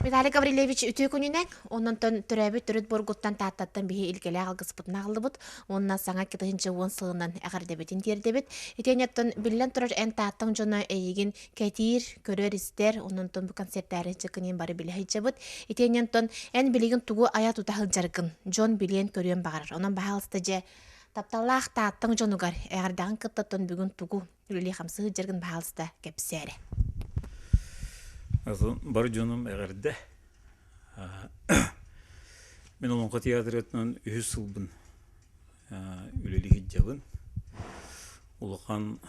Виталий Гаврилевич үтүү күнүнен оннон төрөбүт төрөт боргуттан тааттаттан бихи илгеле алгыспытын агылдыбыт. Онна саңа кытыгынча уон сылынан агардебитин тиердебит. Итенеттен биллен турар эн тааттың жона эйигин кетир, көрөр истер, оннон бу концерттары чыкынын бары биле хайчабыт. Итенеттен эн билигин тугу ая тутахыл жаргын. Жон билен көрөн багар. Онон баалыста же тапталах тааттың жонугар эгардагын кыттаттан бүгүн тугу үлели хамсы жаргын баалыста кепсере. Бар жонум эгерде. Мен олонко театрытынан 3 сылбын үлели хиджабын. Улахан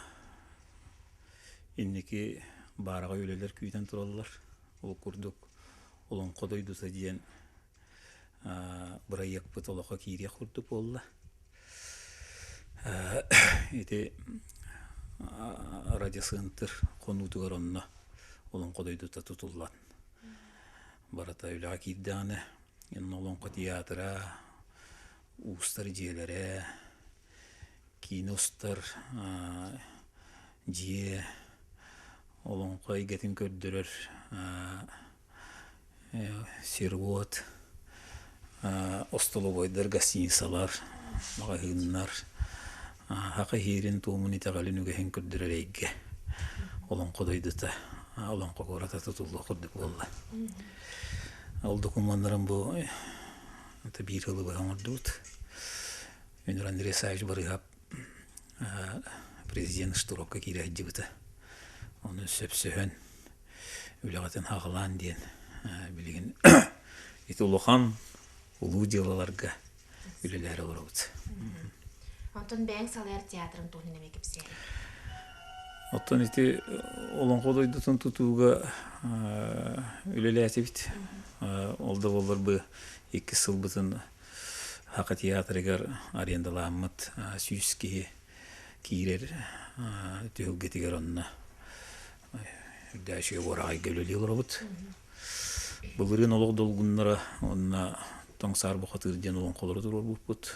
иннеки барага үлелер күйден тураллар. Ол курдук олонко дойдуса диен бирайык бут олоко кире курдук болла. Ити радиосынтыр конутугар онна олонко дойдута тутуллан. Барата үлага кирданы, ен олонко театра, устар жиелере, киностар, жие, олонко игетін көрдірер, сервот, остоловойдар, гостиницалар, мағағыннар, хақа херин туумын итағалын үгехен көрдірер eiге. Олонко дойдута. Олонко гората тутулу курдук болла. Ол документарым бу бир жылы багамырдут. Мен Андрей Саевич барыгап президент штурокка кирәҗибите. Оны сөпсөһөн үләгәтен хагылан диен билеген итулухан улуу делаларга үлеләре барабыз. Антон Бәң салар театрын туһын неме кепсе. Оттон ити олонко дойдутун тутууга үлеләсибит. Олда болар бу 2 сылбытын хака театрыгар арендаламыт сүйске кирер төгетигер онна. Дәше орай гөлөлөр бут. Булырын олог долгуннара онна тоңсар бу хатырден олонколор турар бут.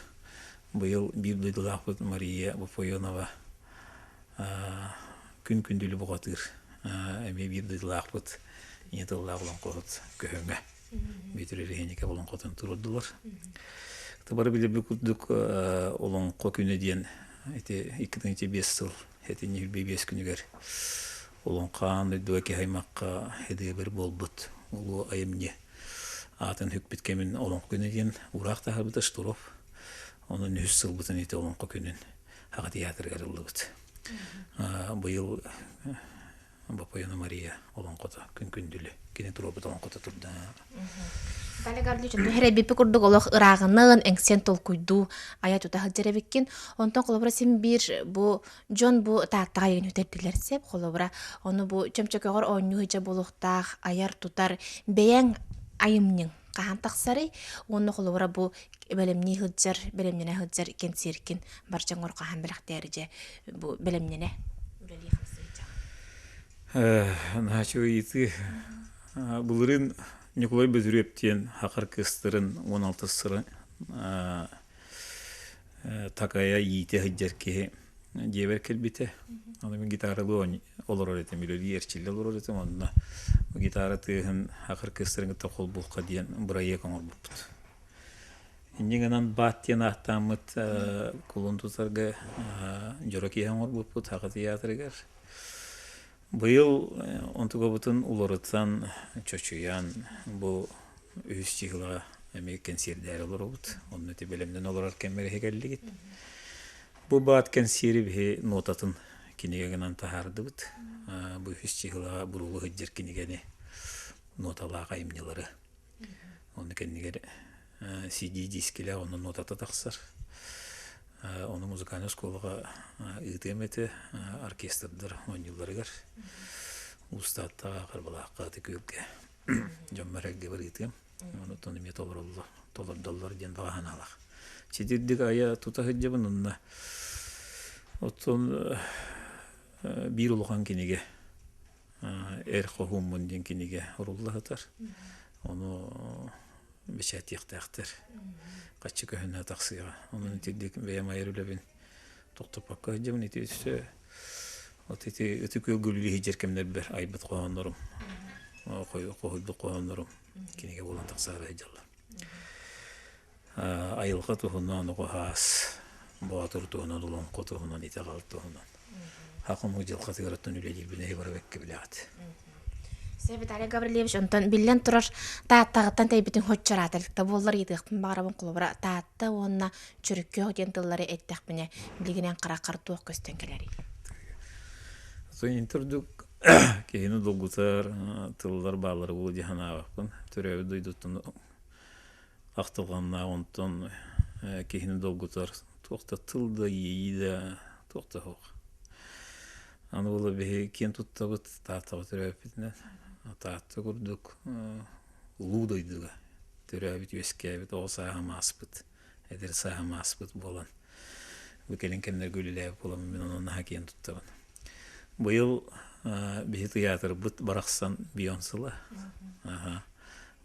Быйыл бир дойдулак Мария Бафоянова күн-күндүлү бугатыр. Эми бир дылак бут. Нетыллак болон кот көңгө. Битерелегенеке болон котун турдулар. Табары биле бүкүдүк олон кокүнө диен эти 2005 жыл эти не 5 күнүгөр. Олон кан дөке хаймакка эде бир болбут. Улу айымне атын хүкбиткемин олон күнү диен уракта хабыта штуров. Онун 100 жыл бутун эти олон кокүнүн хага театрга ырылыбыт. Быйыл Бапаяна Мария олонкота күн-күндүлү кене туробут олонкота турда. Талегарли жөн херебипи курдук олох ырагынын эңсен толкуйду ая тута хажеребиккен онтон колобра сим бир бу жон бу тааттага еген үтердилерсеп колобра ону бу чөмчөкөгөр ойну хыжа болохтаах аяр тутар беяң айымның кахан таксары ону колобра бу белемни хыджар белемнене хыджар кен сиркин барчаңор кахан белактери бу белемнене үлели Начо ити булырын Николай Безүрептен хакыр кыстырын 16 сыры такая ите хыджарке дебер келбите. Анын гитаралы олор этем биледи эрчилде олор этем онда гитара тыгын хакыр кыстырын токол булка диен бирайы коңор буппут. Индигенан баттен аттамыт кулунтусарга жороки коңор буппут хакы театрыгар. Быйыл онтуга бутун улорытсан чочуян бу үз чыгыла эми концерттер олорбут. Онны тебелемден олорар кемер хегеллигит. Бу бат концерти бе нотатын кинегенан тахардыбыт. Бу үз чыгыла бурулу хыджер кинегени ноталаа кайымнылары. Онны кеннигер CD дискеле онны нотата таксар. Onu muzikal skolaga ıtemeти orkestrdir oyuncularıgar. Ustadta qarbalaqqa tükülge. Jommaragge bir item. Onu tanımı tovruldu. Tolardalar den bahanalaq. Çedirdik aya tuta hıjabın onunla. Oton bir ulğan kinige. Erqohumun den kinige urullahatar. Onu beşat yaqtaqtır. Kaçı köhüne taksıya. Onun tedik veya mayırülebin. Toktopakka hıcamın etiyse. O teti ötükü gülülü hıcer kemler bir aybet koğanlarım. Koydu koyonlarım. Kinige bolan taksara hejallar. Ayılqa tuhundan o has. Boğatır tuhundan olan kotuhundan ite kaldı tuhundan. Hakkım hıcıl katıgarattan üleli bine hebar bekke bilaat. Виталий Гаврилевич онтон биллен турар тааттагыттан тайбитин хоччараталыкта боллар йдыктын барабын кулубара таатта онна чүрүккө hodien тыллары эттекпине билигинен каракар туок көстөн келери. Soy interdük kehini dolgutar tıllar bağları bu cihana bakın. Törevi duydutun aktılganna ondan kehini dolgutar. Tokta tılda iyi de tokta hoq. Anı ola bir ken tuttabıt taatağı törevi bitine. Taatağı kurduk ulu duyduga. Törevi yöskevit o sahama aspıt. Eder sahama aspıt bolan. Bu kelinkenler gülüle bolan men onun haken tuttabın. Bu yıl bir tiyatr bıt baraksan Beyoncé'la.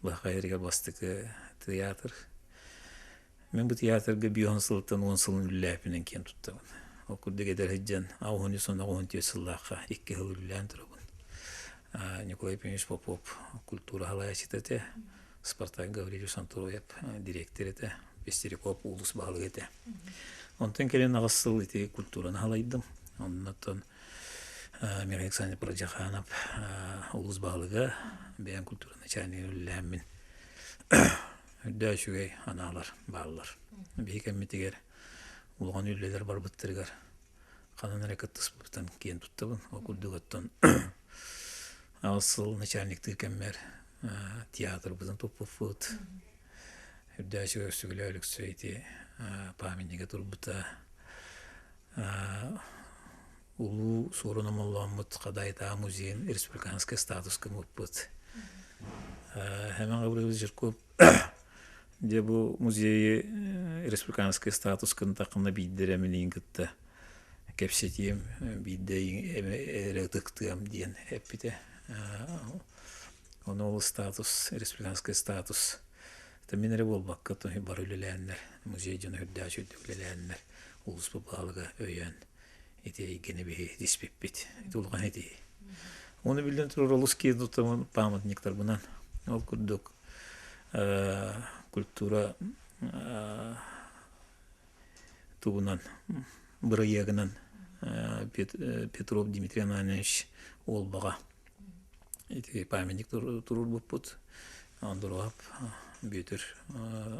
Bu hayırga bastık tiyatr. Men bu tiyatrga Beyoncé'ltan 10 sılın lüllapinen ken tuttabın. Okurda geder heccan avhuni sonra 10 yıllıqa 2 yıl lüllan turabın. Nikolay Peniş Popov kultura halaya çıtete. Spartak Gavrilov Santoroyev direktör ete. Besterikop ulus bağlı ete. Ondan kelen ağısıl ete kulturanı halaydım. Ondan Mir Alexander Projakhanov ulus bağlıga beyan kulturana çani lüllamin. Hüdda şügey analar bağlılar. Bir kemmetiger ulgan ülleler bar bıttırgar. Kanan hareket tıspıptan kiyen tuttabın. Okuldugattan asıl начальник kemmer tiyatr bizden topu fut. Hüdda şügey sügüle ölük söyti paminiga turbuta Ulu sorunum olamut kadayta muzeyin respublikanski status kımıpıt. Hemen Gabriel Zirkov de bu muzeyi respublikanski status kın takımda bildiremeyin gitti. Kepsetiyim bildiğin erektiktiyim diyen hep bir de onu olu status respublikanski status. Teminere bol bakkatı bar üleleyenler muzeycinin hüddaşı üleleyenler ulus babalığı öyen. Ete gene bir dispipit. Tulgan ete. Onu bilden turur oluski tutamın pamятниктар bundan. Ol kurduk kultura tubunan bırayagınan Petrov Dmitriy Ananovich ol bağa. Ete pamятник turur bu put. Andorap büyütür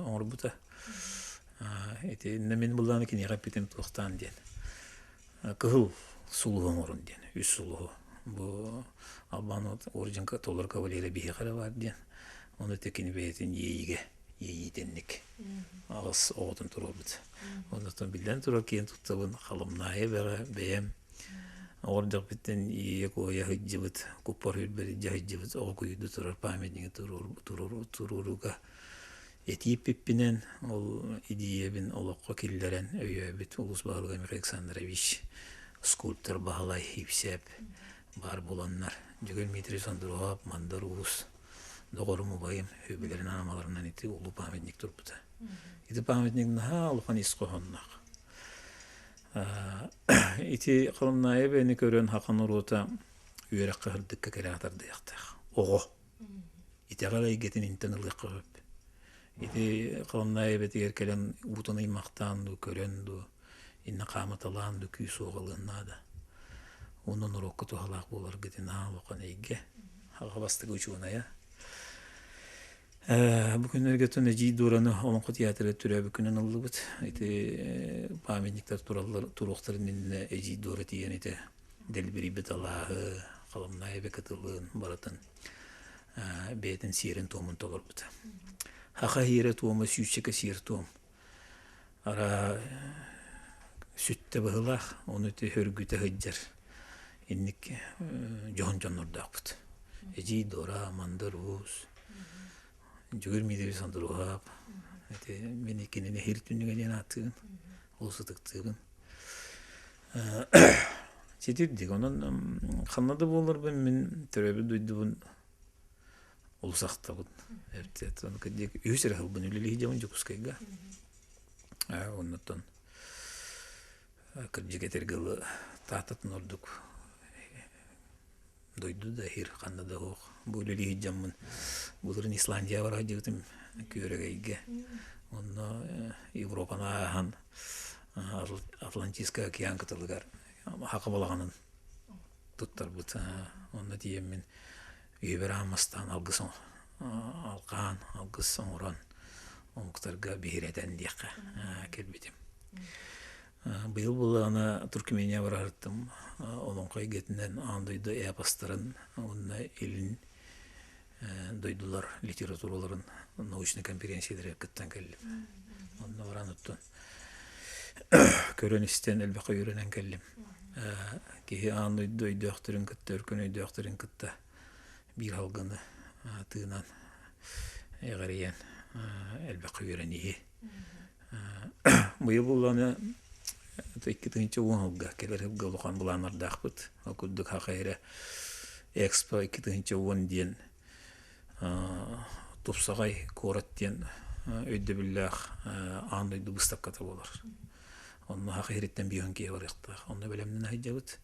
onu buta. Ete nemin bulanı ki ne kapitem tuğtan diyen. Kıhıl suluğun orun diyen, üst suluğu. Bu Alban orijin tolar kavaleri bir hekara var diyen. Onu tekini beyetin yeyi denlik. Ağız oğudun turur bud. Ondan bilden turur kiyen tuttabın kalımnaya beyem. Orada bitten yiyek oya hıccıbıt, kupar hülberi hıccıbıt, o kuyudu turur, pamedini tururuga. Etiyip pippinen, ol idiyebin olakka killeren, öyyebit, ulus bağlı Mir Aleksandrovich, skulptör bağlay, hipsep, bar bulanlar. Jügel Mitri Sandorov, Mandar Ulus, doğrumu bayım, hübelerin anamalarından iti, ulu pamednik turbuta. İti pamednik naha, ulukan iskohannak. İti kalımnaya beni görün hakan uruta, üyerek kahırdıkka kere atardı yaktaq. Oğo. İti kalay getin inten ılık kahıp. İti kalımnaya beti gerkelen utana imaktandu, körendu, inna kamatalandu, küy soğalığında. Onun urokkutu halak bolar getin ha, lokan eyge. Haqa bastık uçuğuna ya. Bugün ergetön eci duranı olan tiyatro türe bugünün aldı bit. İti pamятниктар turuqların inne eci dura diyen ite delbiri bit Allah'ı kalımnaya bekatılığın baratın beytin siyerin tomun tolur bit. Haqa hire toğuma sütçeke siyer toğum. Ara sütte bağılaq, onu ite hörgüte hıccar. İnnik johon nurdaq bit. Eci dura, mandar uus. Jügür Mitri Sandorov, beni kendine her tünüge attığın, olsa tıktığın. Çetirdik, onun kanada boğular ben türebi duyduğun olusaqta bun. Evet, onu kadar üsere halbın üleli hicamın jokuskayga. Ondan kırcık etergılı tahtatın orduk. дойду да хир канна да хох булели хиджаммын булырын Исландия бара жигтим күрегейге онно Европана хан Атлантический океан кытылыгар хакы балаганын туттар бут онно диемин үйбер амастан алгысын алкан алгыс оңран оңуктарга бихиретен дияка келбитим быйыл булана Туркмения барартым олонкой кетинен андойду эпостарын онна элин дойдулар литератураларын научный конференциялар кыттан келип онна барануттун көрөнүстен элбака үйрөнен келим ки андойду өйдөктөрүн кытта өркөн өйдөктөрүн кытта бир алгыны тыынан эгариян элбака үйрөнии быйыл булана тыккытынчы уңалга келер галухан буланардакпыт окуддук хакайра экспо 2010 ден тупсагай кораттен өйдөбүллах андойду выставката болор онно хакайреттен бийонке барыкта онно белемнен айжабыт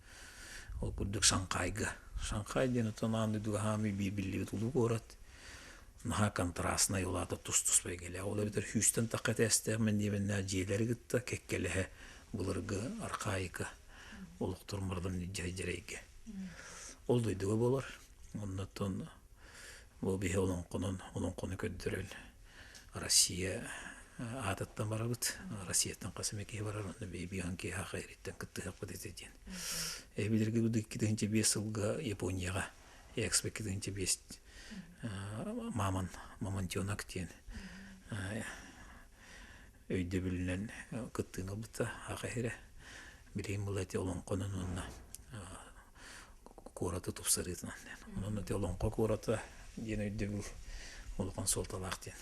ол куддук Шанхай ден отон андойду хами бибилли тулу корат наха контрастна юлата тус бегеле ол битер Хьюстон такатесте мен дивен нажилери гытта кеккеле булыргы аркаика олуктурмардан жайжарайге ол дойдуга болор оннотон бул бихе олонкону көддөрөл Россия ататтан барабыт Россияттан касымеке барар онно бейбиянки хакайриттен кыттыхаппыт этеден билерге будук 2005 жылга Японияга экспо 2005 мамантионак тиен өйдө билинен кыттыны быта хакайра билейм булати олонконун онна кораты тупсарытынан онно те олонко кората ден өйдө бил олкон солталактен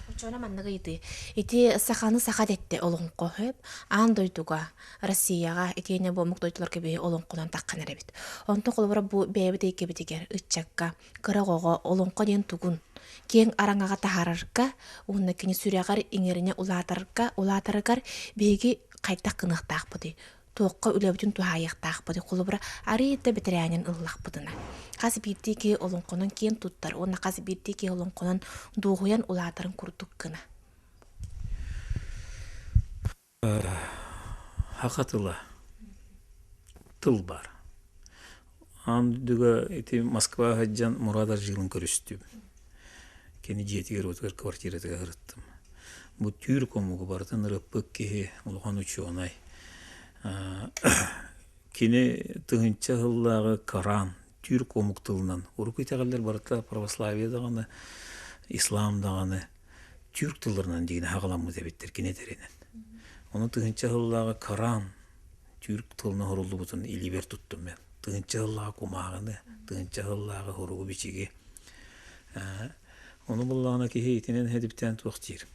Учона маннага ити саханы сахат этте олонко хөп андойдуга Россияга итине бомук дойдулар кеби олонконан таккан эребит. Онтон колбора бу бэби дейке битигер ыччакка кырагого олонко ден тугун кең араңага тахарарга уна кини сүрягар иңерине улатаргар беги кайта кыныктакпыды. Тоққа үлебүтүн тухаяктакпыды колбора арыйта битерянен ыллакпыдына. Касы биттики олонконон кен туттар, онна касы биттики олонконон дугуян улатарын курдук кына. Хакатыла тыл бар. Андыга эти Москва хаджан Мурадар жылын көрүстү. Кени жетигер өтөр квартирада кырыттым. Бу түркомугу бартын рыппык ке улган учуонай. Кини тыгынча хыллагы Коран түрк омуктылынан урукуй тагылдар барта православие даганы ислам даганы түрк тылларынан деген хагаламы дебиттер кини теренен. Оны тыгынча хыллагы Коран түрк тылына хорулду бутун илибер туттум мен. Тыгынча хыллагы кумагыны, тыгынча хыллагы хоругу бичиги. Оны буллагына ки хейтинен хедиптен туктир.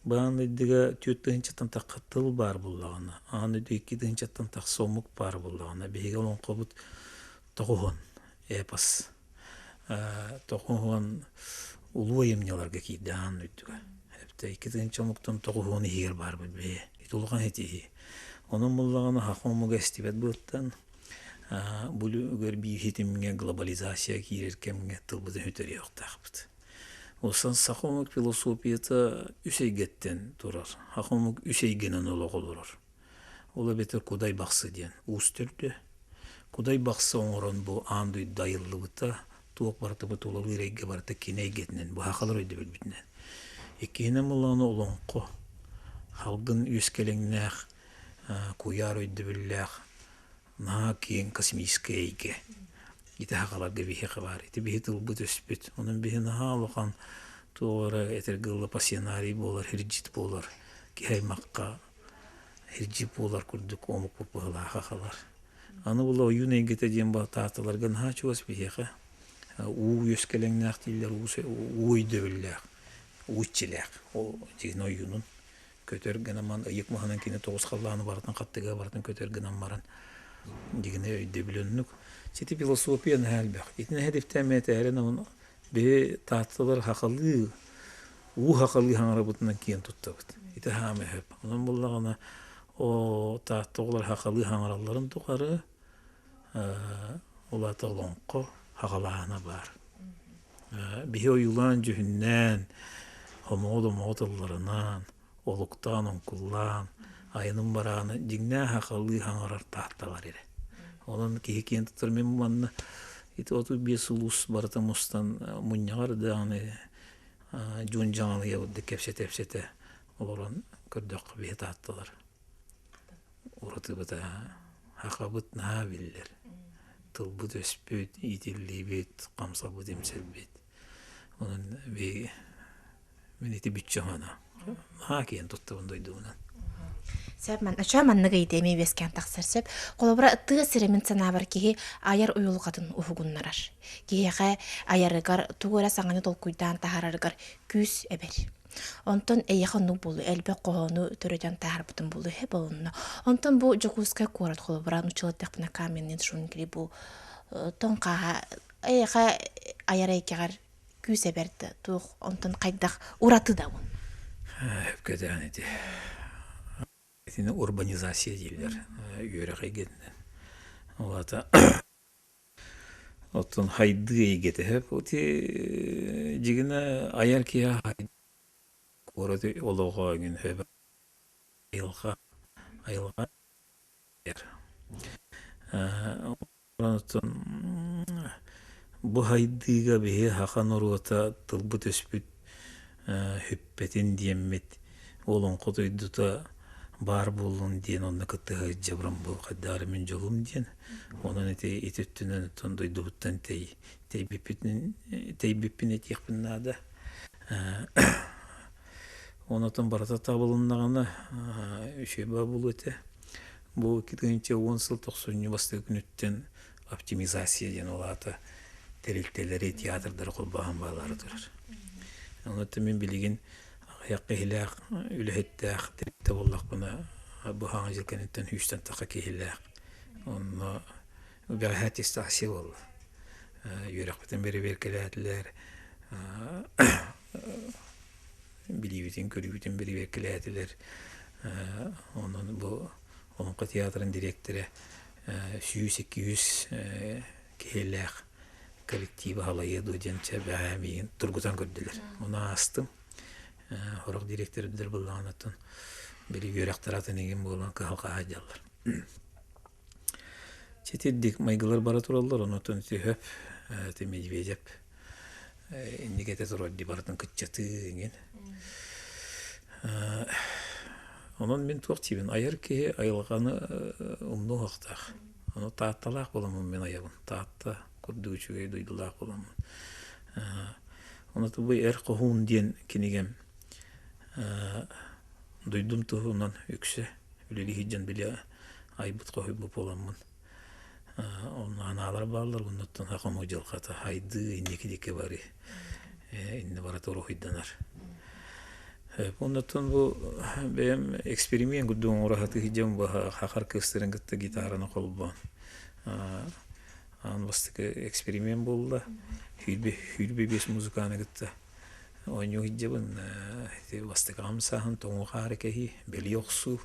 Бааны дига түйөттүнчаттан такка тыл бар буллагына, аны дүйкидинчаттан так сомук бар буллагына, беге олон кобут тогон эпос. Тогон улуу эмнелерге кийдан үтүгө. Хепте икидинче муктан тогон егер бар бе. Итулган эти. Onun bulлагына хакымыга стибет буттан бул өгөр би хитимге глобализация киреркемге тылбыды өтөр yoktaqpıt. Olsan saqomuk filosofiyata üseygetten turar. Haqomuk üseygenen olurur. Ola beter kuday baksı diyen. Ustürde. Kuday baksı onuran bu andı dayıllı bıta. Tuğuk barıta bıta olalı ireyge barıta kiney getinen. Bu haqalar öyle bilbitinden. Ekine mulağına olonqo. Halgın üskelengnäq. Kuyar öyle billäq. Na kiyen kosmiske eyge. Ite haqalarga bihi qabar. Ite bihi tılbıt öspüt. Onun bihi naha loqan tuğra etergılla pasyenari bolar, hircit bolar. Ki haymaqqa hircit bolar kurduk omuk popala haqalar. Anı bula oyun engete diyen ba tahtalarga naha çuvas bihi qa. Uğu yöskelengnäq diller, uğu öydöbülläq. Uğu içiläq. O diyen oyunun. Kötörgen aman ıyık mahanan kine toğuz qallağını baratan, qattıga baratan kötörgen amaran. Digine öydöbülönlük. Seti filosofiyanı həlbəq. İtine hedeften metərin onun bir tahtalar haqalı, u haqalı hanara butundan kiyen tuttabıd. İte hame hep. Onun bullağına o tahtalar haqalı hanaraların tuqarı Олата олонқо хағалағына бар. Бихе ойылан жүхіннен, хомоғды-моғдыларынан, олуқтан, онкуллан, айының барағаны дигнә хақалы хаңарар тақталар ері. Onun ki kiyen tutarmen manna iti otu bir sulus barata mustan munyagar da hani jun janlı ya de kepsete oloran kördök bir tattılar. Orası bata hakabut na biller. Tılbut öspüt itilli bit kamsa bu demselbit. Onun bir miniti bütçahana. Ha kiyen tuttuğun duyduğundan. Сөп мен оча манныга идеме вескен тақсыр сөп қолыбыра ытты сиремин санабар кихи аяр уйулғатын ухугуннарар. Кихиға аярыгар тугура саңаны толкуйдан тахарарыгар күс эбер. Онтон эйяхану болу элбе қоғану төрөден тахар бутын болу хе болуну. Онтон бу жокуска куарат қолыбыра нучылаттақпына каменнен шунын кiri бу тонқаға эйяха аяр эйкегар күс эберді тух онтон қайдақ ураты да он. Hepkeden edi. Yine urbanizasyon değiller. Yöreke giden. Olata otun haydıya gide hep oti jigine ayar ki haydı. Orada oloğa gün hep ayılga yer. Ondan bu haydıga bir hakan orada tılbut öspüt hüppetin diyemmet olun kotoydu da бар болун диен онна кытыга жабрам бу кадары мен жолум диен онун этүттүнөн тондой дуттан тей биппин этихпиннада онотон барата табылыннагана үшеба бул өте бу китгенче 10 жыл 90 басты күнүттен оптимизация диен олата терилтелери театрдар колбаган баалары турар онотон мен билген Yakihilak, ülhettak, teballak bana bu hangi kanıttan hüstan takakihilak. Onu bir hayat istahsi oldu. Yürekten beri verkelatlar, biliyorsun körüyüten beri verkelatlar. Onun tiyatronun direktörü 100-200 kihilak kolektibi halayı duyunca beğenmeyin turgutan gördüler. Ona astım. Horok direktörüdür bulağınatın biri yörektaratın egen bolan halka hacallar. Çetirdik maygılar bara turallar onatın höp temecvecep indikete turaldi baratın kıtçatı egen. Onun men tuaqtibin ayar ki ayılğanı umnu haqtaq. Onu taattalaq bolamın men ayabın. Taatta kurduçuge duydulaq bolamın. Onu bu qohun diyen kinigem duydum tuğundan yükse üleli hiccan bile aybut qohuy bu polamın onun analar bağlar bundan haqam hocal qata haydı indeki deke bari indi bara toru hiddanar bundan bu benim eksperiment gudum orahatı hiccan bu haqar kıstırın gitti gitarını qolban an bastık eksperiment boldu hülbe beş muzikana gitti Onyu hicabın vastıkam sahan tomu harekehi beli yoksu.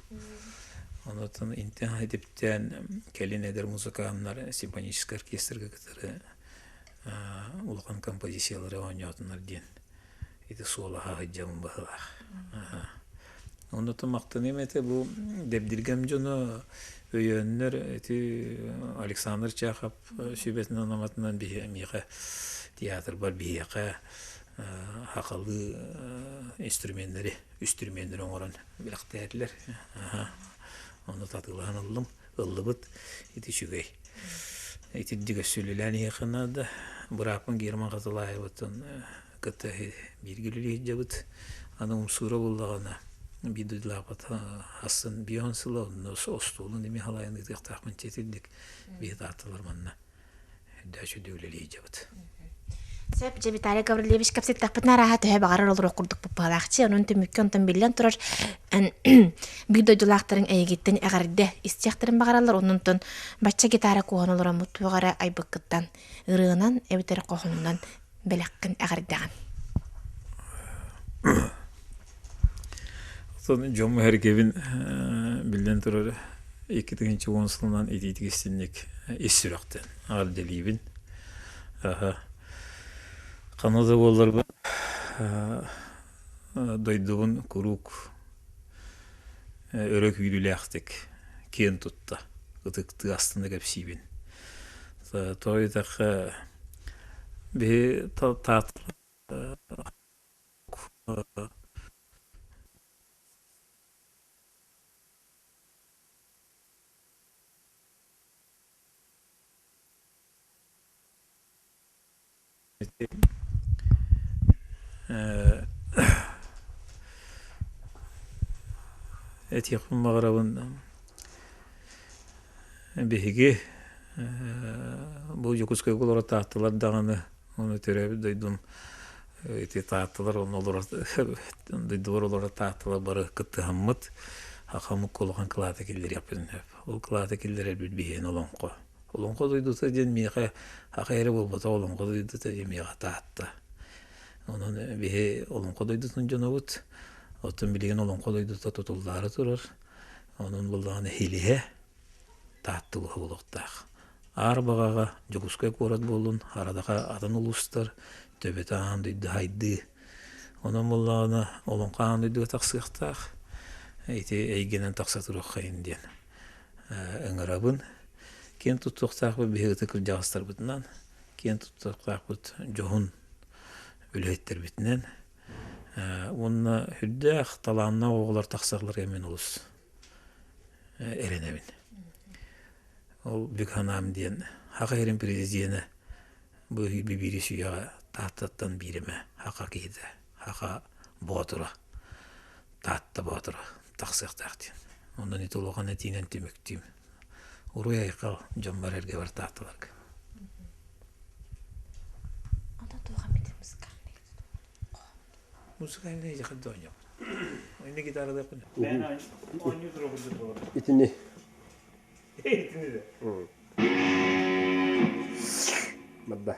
Ondan intihar edipten kelin eder muzikanlar simfonik orkestr gitarı ulkan kompozisiyaları oynayanlar diyen. İti sola hicabın bahlar. Ondan maqtanım ete bu debdirgem jonu öyenler eti Alexander Çaxap sübetinin anamatından bir miqa tiyatr bar bir yaqa haqalı üstürmenleri oran bilaqtaylar. Onu tatılan aldım. Illıbıt iti şügey. Iti diga sülülani yakınada bırakın girman qatılayı batın kıta bir gülülü jabıt anım sura bullağına bir dudlaqat hasın Beyoncé'la onu ostolun demi halayını taqtaqman çetildik bir tatılar manna. Daşı dövleli jabıt. Сөп же Виталий Гаврилевич капсеттак битна раха төһө багарар олор окурдук бупалакчы онун төмүккөн тон билен турар бидодулактарын эйгиттен эгарде истехтерин багаралар онунтон бачча гитара куонолор мутугара айбыккыттан ырыынан эбитер кохунунан белеккин эгардаган Son John Herkevin bilden turarı 2010 сылынан ититигистинник иссүрактен алделибин канада болларбы дойдубун курук өрөк үйрүлэхтик кен тутта ытыкты астында кепсибин той так бе тат этиякын мағарабын беге бұл жокускай колора тааттылар дағаны оны төрөбү дойдум эти тааттылар оны олора дойдуар олора тааттылар бары кыттыхаммыт хакамык колган кылаата киллер япын ол кылаата киллер элбит биен олонко дойдута ден миха хакайры болбота олонко дойдута ден миха таатта онун бие олонко дойдутун жонобут оттун билеген олонко дойдута тутулдары турар онун булдаганы хилиhe тааттылы болуктак ар багага жокускай корат болун арадака атын улустар төбетаан дойду хайды онун булдаганы олонкаан дойду таксыктак эти эйгенен такса туруккайын диен ыңырабын кен туттуктакбы бигыты кыл жагыстар бытынан кен туттуктакбыт жохун үлөйттер битинен онна хүддэх талаанна оголар таксаглар эмен улус эренебин ол бигханам диен хакайрын президиене бу бибири сүйага тааттаттан бириме хака кейде хака ботура таатта ботура таксыктак диен ондан итулган этинен түмүктүм уруяйка жомбар эрге бар тааттыларга музыкальный жахадоня. Oyunda gitarı da yapın. Ben oynuyordur o burada. İtini. İtini de. Madda.